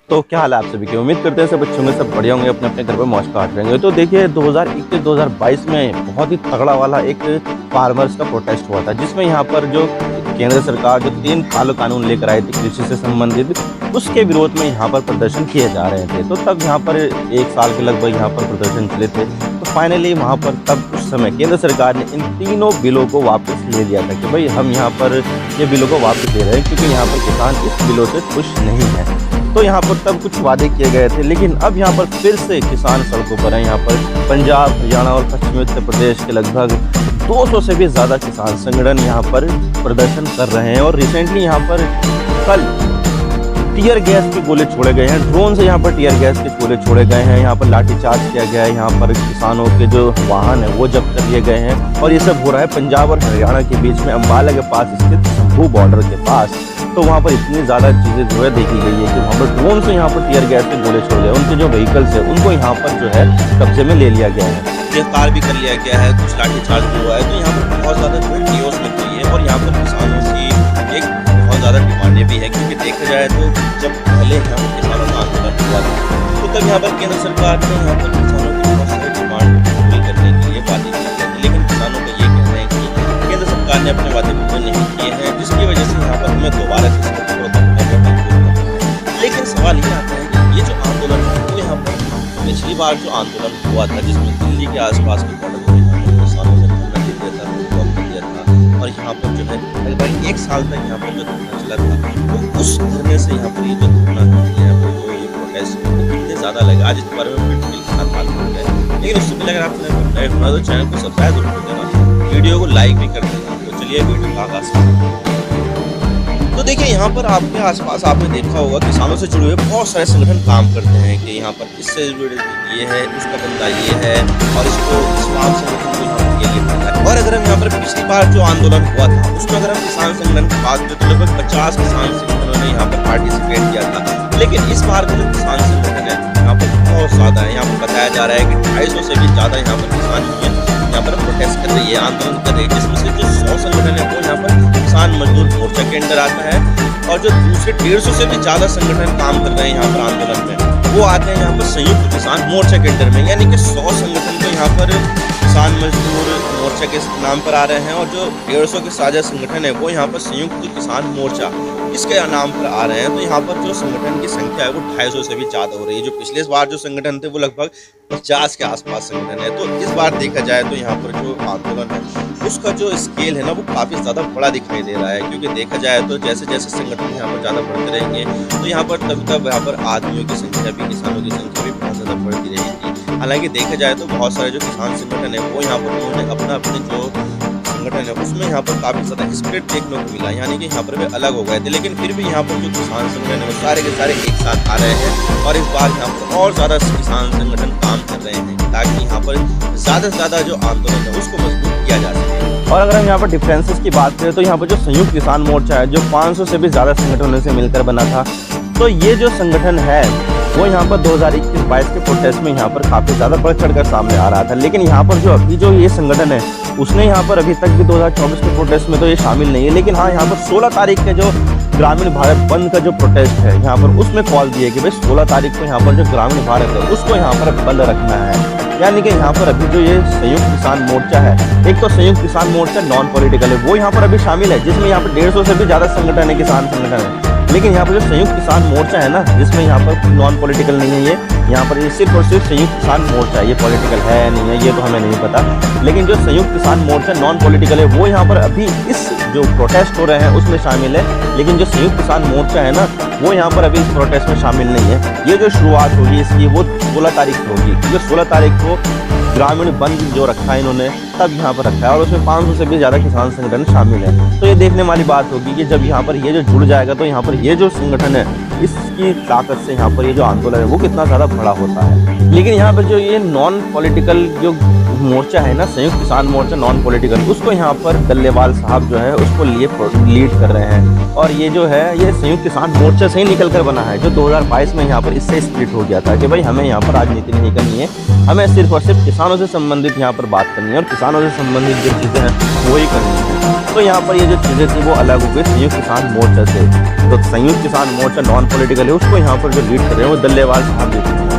तो क्या हाल है आप सभी की। उम्मीद करते हैं सब अच्छे होंगे, सब बढ़िया होंगे, अपने अपने घर पर मौज काट रहेंगे। तो देखिए 2021-2022 में बहुत ही तगड़ा वाला एक फार्मर्स का प्रोटेस्ट हुआ था, जिसमें यहाँ पर जो केंद्र सरकार जो 3 काले कानून लेकर आई थी कृषि से संबंधित, उसके विरोध में यहाँ पर प्रदर्शन किए जा रहे थे। तो तब यहाँ पर 1 साल के लगभग यहाँ पर प्रदर्शन चले थे। तो फाइनली वहाँ पर तब उस समय केंद्र सरकार ने इन तीनों बिलों को वापस ले लिया था कि भाई हम यहाँ पर ये बिलों को वापस ले रहे हैं, क्योंकि यहाँ पर किसान इस बिलों से खुश नहीं है। तो यहाँ पर तब कुछ वादे किए गए थे, लेकिन अब यहाँ पर फिर से किसान सड़कों पर हैं। यहाँ पर पंजाब, हरियाणा और पश्चिमी उत्तर प्रदेश के लगभग 200 से भी ज़्यादा किसान संगठन यहाँ पर प्रदर्शन कर रहे हैं। और रिसेंटली यहाँ पर कल टीयर गैस के गोले छोड़े गए हैं, ड्रोन से यहाँ पर टीयर गैस के गोले छोड़े गए हैं। यहाँ पर लाठीचार्ज किया गया है, यहाँ पर किसानों के जो वाहन है वो जब्त कर लिए गए हैं। और ये सब हो रहा है पंजाब और हरियाणा के बीच में, अम्बाला के पास स्थित शंभू बॉर्डर के पास। तो वहाँ पर इतनी ज़्यादा चीज़ें जो है देखी गई है कि वहाँ पर ड्रोन से यहाँ पर टीयर गैस के गोले छोड़ गए, उनके जो व्हीकल्स है उनको यहाँ पर जो है कब्जे में ले लिया गया है, गिरफ्तार भी कर लिया गया है, कुछ लाठीचार्ज भी हुआ है। तो यहाँ पर बहुत ज़्यादा जो है न्यूज़ मिल रही है। और यहाँ पर किसानों की एक बहुत ज़्यादा डिमांडें भी है, क्योंकि देखा जाए तो जब पहले यहाँ पर किसानों का आंदोलन हुआ था तो तब यहाँ पर केंद्र सरकार ने यहाँ पर किसानों की बहुत सारी डिमांड पूरी करने के लिए वादे किए थे। लेकिन किसानों का ये कहना है कि केंद्र सरकार ने अपने वादे पूरे नहीं किए हैं, जिसकी वजह से यहाँ पर हमें दोबारा से इसका विरोध करना पड़ा। लेकिन सवाल ये आता है कि ये जो आंदोलन है वो यहाँ पर पिछली बार जो आंदोलन हुआ था, जिसमें दिल्ली के आसपास के बॉर्डर में यहाँ पर किसानों ने धरना दे दिया था, रोड ब्लॉक कर दिया था। और यहाँ पर जो है लगभग 1 साल तक यहाँ पर जो धरना चला था, तो उस धरने से यहाँ पर ये जो धरना यहाँ पर जो ये प्रोटेस्ट कितने ज़्यादा लगे, आज इस बारे में डिटेल के साथ बात करते हैं। लेकिन उससे पहले अगर आप नए हो तो चैनल को सब्सक्राइब जरूर कर देना, वीडियो को लाइक भी कर देना। तो चलिए वीडियो का आगाज़ करते हैं। तो देखिए यहाँ पर आपके आसपास आपने देखा होगा किसानों से जुड़े हुए बहुत सारे संगठन काम करते हैं कि यहाँ पर इससे जुड़े ये है, उसका बंदा ये है, और इसको इस्लाम संगठन को यहाँ पर ये लिखा है। और अगर हम यहाँ पर पिछली बार जो आंदोलन हुआ था उसमें अगर हम किसान संगठन की बात करें तो लगभग 50 किसान संगठनों ने यहाँ पर पार्टिसिपेट किया था। लेकिन इस बार का जो किसान संगठन है यहाँ पर बहुत ज़्यादा है। यहाँ पर बताया जा रहा है कि 250 से भी ज़्यादा यहाँ पर किसान यूनियन यहाँ पर प्रोटेस्ट कर रही है, आंदोलन कर रही है, जिसमें से जो 100 संगठन है वो यहाँ पर किसान मजदूर मोर्चा के अंदर आता है। और जो दूसरे 150 से भी ज़्यादा संगठन काम कर रहे हैं यहाँ पर आंदोलन में, वो आते हैं यहाँ पर संयुक्त किसान मोर्चा के अंदर में। यानी कि 100 संगठन तो यहाँ पर किसान मजदूर मोर्चा के नाम पर आ रहे हैं, और जो 150 के साझा संगठन है वो यहाँ पर संयुक्त किसान मोर्चा इसके नाम पर आ रहे हैं। तो यहाँ पर जो संगठन की संख्या है वो 250 से भी ज़्यादा हो रही है। जो पिछले बार जो संगठन थे वो लगभग 50 के आसपास संगठन है। तो इस बार देखा जाए तो यहाँ पर जो आंदोलन है उसका जो स्केल है ना वो काफ़ी ज़्यादा बड़ा दिखाई दे रहा है, क्योंकि देखा जाए तो जैसे जैसे संगठन यहाँ पर ज़्यादा बढ़ते रहेंगे तो यहाँ पर तब तब यहाँ पर आदमियों की संख्या भी, किसानों की संख्या भी बहुत ज़्यादा बढ़ती रहेगी। हालांकि देखा जाए तो बहुत सारे जो किसान संगठन है वो यहाँ पर उन्होंने अपने जो संगठन है उसमें यहाँ पर काफ़ी ज़्यादा स्प्लिट देखने को मिला, यानी कि यहाँ पर वे अलग हो गए थे। लेकिन फिर भी यहाँ पर जो किसान संगठन है वो सारे के सारे एक साथ आ रहे हैं। और इस बार यहाँ पर और ज़्यादा किसान संगठन काम कर रहे हैं ताकि यहाँ पर ज़्यादा से ज़्यादा जो आंदोलन है उसको मजबूत किया जा सके। और अगर हम यहाँ पर डिफरेंसेस की बात करें तो यहाँ पर जो संयुक्त किसान मोर्चा है जो 500 से भी ज़्यादा संगठनों से मिलकर बना था, तो ये जो संगठन है वो यहाँ पर 2021-22 के प्रोटेस्ट में यहाँ पर काफ़ी ज़्यादा बढ़ चढ़कर सामने आ रहा था। लेकिन यहाँ पर जो अभी जो ये संगठन है उसने यहाँ पर अभी तक भी 2024 के प्रोटेस्ट में तो ये शामिल नहीं है। लेकिन हाँ, यहाँ पर 16 तारीख के जो ग्रामीण भारत बंद का जो प्रोटेस्ट है यहाँ पर उसमें कॉल दिए कि भाई 16 तारीख को यहाँ पर जो ग्रामीण भारत है उसको यहाँ पर बंद रखना है। यानी कि यहाँ पर अभी जो ये संयुक्त किसान मोर्चा है, एक तो संयुक्त किसान मोर्चा नॉन पॉलिटिकल है, वो यहाँ पर अभी शामिल है, जिसमें यहाँ पर 150 से भी ज़्यादा संगठन है, किसान संगठन है। लेकिन यहाँ पर जो संयुक्त किसान मोर्चा है ना, जिसमें यहाँ पर नॉन पॉलिटिकल नहीं है, ये यहाँ पर ये सिर्फ और सिर्फ संयुक्त किसान मोर्चा है। ये पॉलिटिकल है नहीं है ये तो हमें नहीं पता, लेकिन जो संयुक्त किसान मोर्चा नॉन पॉलिटिकल है वो यहाँ पर अभी इस जो प्रोटेस्ट हो रहे हैं उसमें शामिल है। लेकिन जो संयुक्त किसान मोर्चा है ना वो यहाँ पर अभी इस प्रोटेस्ट में शामिल नहीं है। ये जो शुरुआत होगी इसकी वो 16 तारीख से होगी, क्योंकि 16 तारीख को ग्रामीण बंद जो रखा है इन्होंने तब यहाँ पर रखा है, और उसमें 500 से भी ज़्यादा किसान संगठन शामिल है। तो ये देखने वाली बात होगी कि जब यहाँ पर ये जो जुड़ जाएगा तो यहाँ पर ये जो संगठन है इसकी ताकत से यहाँ पर ये जो आंदोलन है वो कितना ज़्यादा बड़ा होता है। लेकिन यहाँ पर जो ये नॉन पॉलिटिकल जो मोर्चा है ना, संयुक्त किसान मोर्चा नॉन पॉलिटिकल, उसको यहाँ पर डल्लेवाल साहब जो है उसको लिए लीड कर रहे हैं। और ये जो है ये संयुक्त किसान मोर्चा से ही निकल कर बना है, जो 2022 में यहाँ पर इससे स्प्लिट हो गया था कि भाई हमें यहाँ पर राजनीति नहीं करनी है, हमें सिर्फ और सिर्फ किसानों से संबंधित यहाँ पर बात करनी है और किसानों से संबंधित जो चीज़ें हैं वही करनी है। तो यहाँ पर ये जो चीज़ें थी वो अलग हो गई संयुक्त किसान मोर्चा से। तो संयुक्त किसान मोर्चा नॉन पॉलिटिकल है, उसको यहाँ पर जो लीड कर रहे हैं वो डल्लेवाल साहब लीड कर रहे हैं।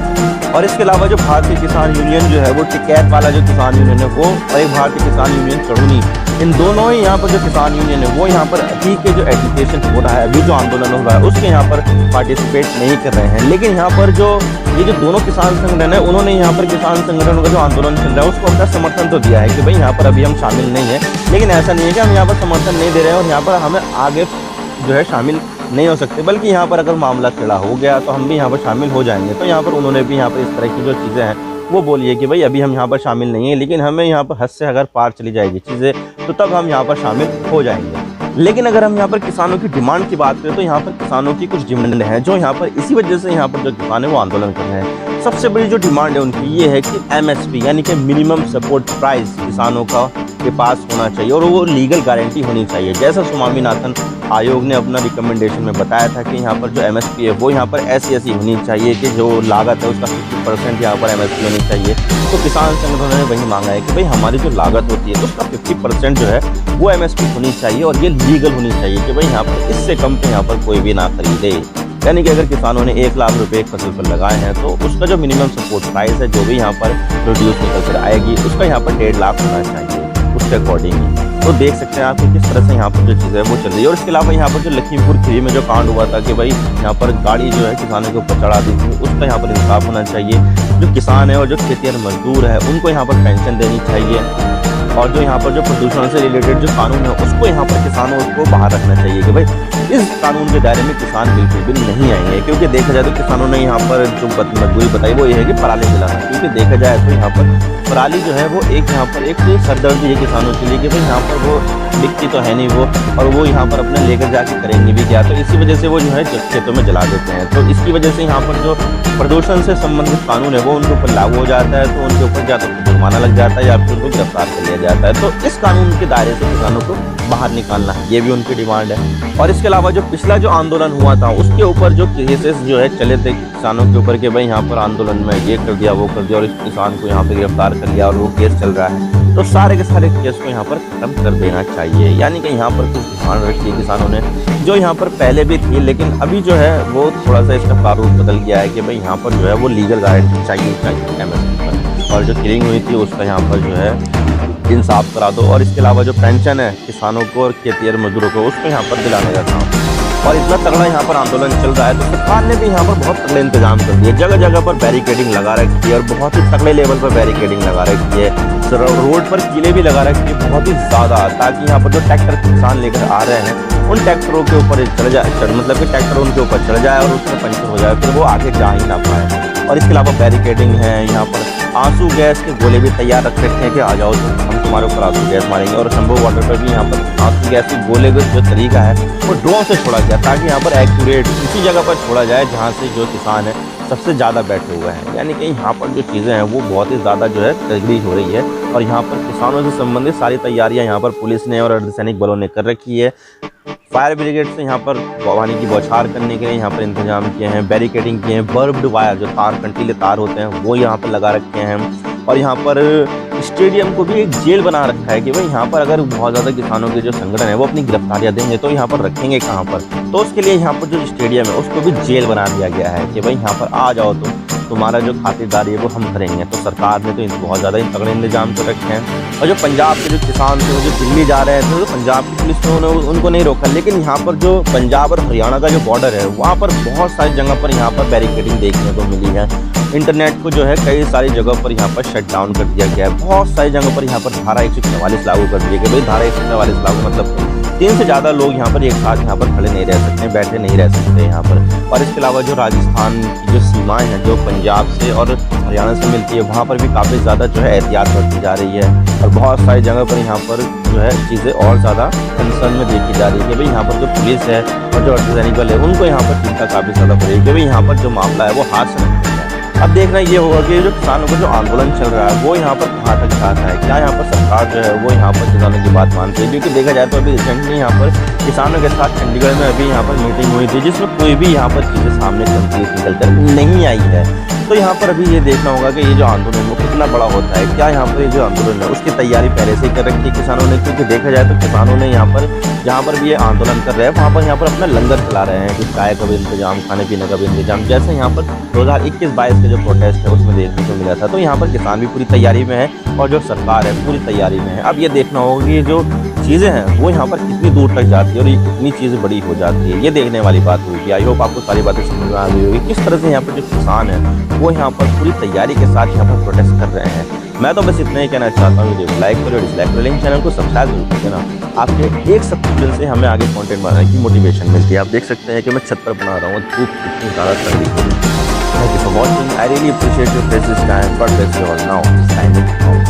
और इसके अलावा जो भारतीय किसान यूनियन जो है वो टिकैत वाला जो किसान यूनियन है वो, और एक भारतीय किसान यूनियन चढ़ूनी, इन दोनों ही यहाँ पर जो किसान यूनियन है वो यहाँ पर अभी के जो एजुकेशन हो रहा है, अभी जो आंदोलन हो रहा है उसके यहाँ पर पार्टिसिपेट नहीं कर रहे हैं। लेकिन यहाँ पर जो ये जो दोनों किसान संगठन है उन्होंने यहाँ पर किसान संगठन का जो आंदोलन चल रहा है उसको अपना समर्थन तो दिया है कि भाई यहाँ पर अभी हम शामिल नहीं है। लेकिन ऐसा नहीं है कि हम यहाँ पर समर्थन नहीं दे रहे हैं और यहाँ पर हमें आगे जो है शामिल नहीं हो सकते, बल्कि यहाँ पर अगर मामला खड़ा हो गया तो हम भी यहाँ पर शामिल हो जाएंगे। तो यहाँ पर उन्होंने भी यहाँ पर इस तरह की जो चीज़ें हैं वो बोलिए कि भाई अभी हम यहाँ पर शामिल नहीं है, लेकिन हमें यहाँ पर हद से अगर पार चली जाएगी चीज़ें तो तब हम यहाँ पर शामिल हो जाएंगे। लेकिन अगर हम यहाँ पर किसानों की डिमांड की बात करें तो यहाँ पर किसानों की कुछ डिमांड हैं जो यहाँ पर इसी वजह से यहाँ पर जो किसान है वो आंदोलन कर रहे हैं। सबसे बड़ी जो डिमांड है उनकी ये है कि MSP यानी कि मिनिमम सपोर्ट प्राइस किसानों का के पास होना चाहिए और वो लीगल गारंटी होनी चाहिए। जैसा स्वामीनाथन आयोग ने अपना रिकमेंडेशन में बताया था कि यहाँ पर जो MSP है वो यहाँ पर ऐसी होनी चाहिए कि जो लागत है उसका 50% यहाँ पर MSP होनी चाहिए। तो किसान संगठनों ने वही मांगा है कि भाई हमारी जो लागत होती है उसका 50% जो है वो MSP होनी चाहिए और ये लीगल होनी चाहिए कि भाई यहाँ पर इससे कम पे यहाँ पर कोई भी ना खरीदे। यानी कि अगर किसानों ने 1 लाख रुपए एक फसल पर लगाए हैं तो उसका जो मिनिमम सपोर्ट प्राइस है जो भी यहाँ पर प्रोड्यूस निकल कर आएगी उसका यहाँ पर 1.5 लाख होना चाहिए उसके अकॉर्डिंगली। तो देख सकते हैं आप कि किस तरह से यहाँ पर जो चीज़ है वो चल रही है। और इसके अलावा यहाँ पर जो लखीमपुर खीरी में जो कांड हुआ था कि भाई यहाँ पर गाड़ी जो है किसानों के ऊपर चढ़ा दी थी, उसका यहाँ पर इंसाफ होना चाहिए। जो किसान है और जो खेतिहर मजदूर है उनको यहाँ पर पेंशन देनी चाहिए। और जो यहाँ पर जो प्रदूषण से रिलेटेड जो कानून है उसको यहाँ पर किसानों को बाहर रखना चाहिए कि भाई इस कानून के दायरे में किसान बिल्कुल भी नहीं आएंगे। क्योंकि देखा जाए तो किसानों ने यहाँ पर जो मजबूरी बताई वो ये है कि पराली जलाना, क्योंकि देखा जाए तो यहाँ पर पराली जो है वो एक यहाँ पर एक सरदर्दी है किसानों के लिए कि भाई यहाँ पर वो बिकती तो है नहीं वो, और वो यहाँ पर अपने लेकर जाके करेंगे भी क्या। तो इसी वजह से वो जो है खेतों में जला देते हैं। तो इसकी वजह से यहाँ पर जो प्रदूषण से संबंधित कानून है वो उनके ऊपर लागू हो जाता है। तो उनके ऊपर या तो जुर्माना लग जाता है या फिर उनको गिरफ्तार कर लिया जाता है। तो इस कानून के दायरे से किसानों को बाहर निकालना है, ये भी उनकी डिमांड है। और इसके अलावा जो पिछला जो आंदोलन हुआ था उसके ऊपर जो केसेस जो है चले थे किसानों के ऊपर कि भाई यहाँ पर आंदोलन में ये कर दिया वो कर दिया और इस किसान को यहाँ पर गिरफ्तार कर लिया और वो केस चल रहा है, तो सारे के सारे केस को यहाँ पर खत्म कर देना चाहिए। यानी कि यहाँ पर कुछ ध्यान रखिए किसानों ने, जो यहाँ पर पहले भी थी लेकिन अभी जो है वो थोड़ा सा इसका प्रारूप बदल गया है कि भाई यहाँ पर जो है वो लीगल गारंटी चाहिए MSP पर, और जो किलिंग हुई थी उसका यहाँ पर जो है इंसाफ करा दो। और इसके अलावा जो पेंशन है किसानों को और खेतिहर मजदूरों को उसको यहाँ पर दिलाने का काम। और इतना तगड़ा यहाँ पर आंदोलन चल रहा है तो सरकार ने भी यहाँ पर बहुत तगड़े इंतजाम कर दिए, जगह जगह पर बैरिकेडिंग लगा रखी है और बहुत ही तगड़े लेवल पर बैरिकेडिंग लगा रखी है। रोड पर कीले भी लगा रखी है बहुत ही ज़्यादा, ताकि यहाँ पर जो ट्रैक्टर किसान लेकर आ रहे हैं उन ट्रैक्टरों के ऊपर चढ़ जाए, मतलब कि ट्रैक्टर उनके ऊपर चढ़ जाए और उसमें पंचर हो जाए, फिर वो आगे जा ही ना पाए। और इसके अलावा बैरिकेडिंग है, यहाँ पर आंसू गैस के गोले भी तैयार रख रखे हैं कि आ जाओ हम तुम्हारे ऊपर आंसू गैस मारेंगे। और शंभू वाटर पर भी यहाँ पर आंसू गैस के गोले का जो तरीका है वो ड्रोन से छोड़ा गया, ताकि यहाँ पर एक्यूरेट उसी जगह पर छोड़ा जाए जहाँ से जो किसान है सबसे ज़्यादा बैठे हुए हैं। यानी कि यहाँ पर जो चीज़ें हैं वो बहुत ही ज़्यादा जो है तगड़ी हो रही है। और यहाँ पर किसानों से संबंधित सारी तैयारियाँ यहाँ पर पुलिस ने और अर्धसैनिक बलों ने कर रखी है। फायर ब्रिगेड से यहाँ पर पानी की बौछार करने के लिए यहाँ पर इंतजाम किए हैं, बैरिकेडिंग किए हैं, बर्ब्ड वायर जो तार कंटीले तार होते हैं वो यहाँ पर लगा रखे हैं। और यहाँ पर स्टेडियम को भी एक जेल बना रखा है कि भाई यहाँ पर अगर बहुत ज़्यादा किसानों के जो संगठन है वो अपनी गिरफ्तारियाँ देंगे तो यहाँ पर रखेंगे कहाँ पर, तो उसके लिए यहाँ पर जो स्टेडियम है उसको भी जेल बना दिया गया है कि भाई यहाँ पर आ जाओ तुम्हारा जो खातिरदारी है वो हम करेंगे। तो सरकार ने तो बहुत ज़्यादा तगड़े इंतजाम कर रखे हैं। और जो पंजाब के जो किसान थे वो जो दिल्ली जा रहे थे तो पंजाब की पुलिस ने उनको नहीं रोका, लेकिन यहाँ पर जो पंजाब और हरियाणा का जो बॉर्डर है वहाँ पर बहुत सारी जगह पर यहाँ पर बैरिकेडिंग देखने को मिली है। इंटरनेट को जो है कई सारी जगह पर यहाँ पर शट डाउन कर दिया गया है। बहुत सारी जगह पर यहाँ पर धारा 144 लागू कर दिए गए। भाई धारा 144 लागू मतलब 3 से ज़्यादा लोग यहाँ पर एक साथ यहाँ पर खड़े नहीं रह सकते, बैठे नहीं रह सकते यहाँ पर। और इसके अलावा जो राजस्थान की जो सीमाएं हैं जो पंजाब से और हरियाणा से मिलती है वहाँ पर भी काफ़ी ज़्यादा जो है एहतियात बरती जा रही है। और बहुत सारी जगह पर यहाँ पर जो है चीज़ें और ज़्यादा कंसर्न में देखी जा रही है कि भाई यहाँ पर जो पुलिस है और जो अर्धसैनिक बल है उनको यहाँ पर चिंता काफ़ी ज़्यादा हो रही है कि भाई यहाँ पर जो मामला है वो हाथ से नहीं अब देखना ये होगा कि जो किसानों का जो आंदोलन चल रहा है वो यहाँ पर कहाँ तक जाता है, क्या यहाँ पर सरकार जो है वो यहाँ पर किसानों की बात मानती है। क्योंकि देखा जाए तो अभी रिसेंटली यहाँ पर किसानों के साथ चंडीगढ़ में अभी यहाँ पर मीटिंग हुई थी, जिसमें कोई भी यहाँ पर चीज़ें सामने निकल कर नहीं आई है। तो यहाँ पर अभी ये देखना होगा कि ये जो आंदोलन है वो कितना बड़ा होता है, क्या यहाँ पर ये जो आंदोलन है उसकी तैयारी पहले से ही कर रखी है किसानों ने। क्योंकि देखा जाए तो किसानों ने यहाँ पर जहाँ पर भी ये आंदोलन कर रहे हैं वहाँ पर यहाँ पर अपना लंगर चला रहे हैं कि चाय का भी इंतजाम, खाने पीने का भी इंतजाम, जैसे यहाँ पर 2021-22 का जो प्रोटेस्ट है उसमें देखने को मिला था। तो यहाँ पर किसान भी पूरी तैयारी में है और जो सरकार है पूरी तैयारी में है। अब ये देखना होगा कि जो चीज़ें हैं वो यहाँ पर कितनी दूर तक जाती है और ये कितनी चीज़ें बड़ी हो जाती है, ये देखने वाली बात होगी। आई होप आपको सारी बातें समझ में आ गई होगी किस तरह से यहाँ पर जो किसान है वो यहाँ पर पूरी तैयारी के साथ यहाँ पर प्रोटेस्ट कर रहे हैं। मैं तो बस इतना ही कहना चाहता हूँ, वीडियो को लाइक करो, डिसलाइक करो, लेकिन चैनल को सब्सक्राइब जरूर कर देना। आपके एक सब्सक्रिप्शन से हमें आगे कंटेंट बनाने की मोटिवेशन मिलती है। आप देख सकते हैं कि मैं छत पर बना रहा हूँ, धूप कितनी ज़्यादा ठंडी है। Thank you for watching, I really appreciate your precious time, God bless you all. Now signing out.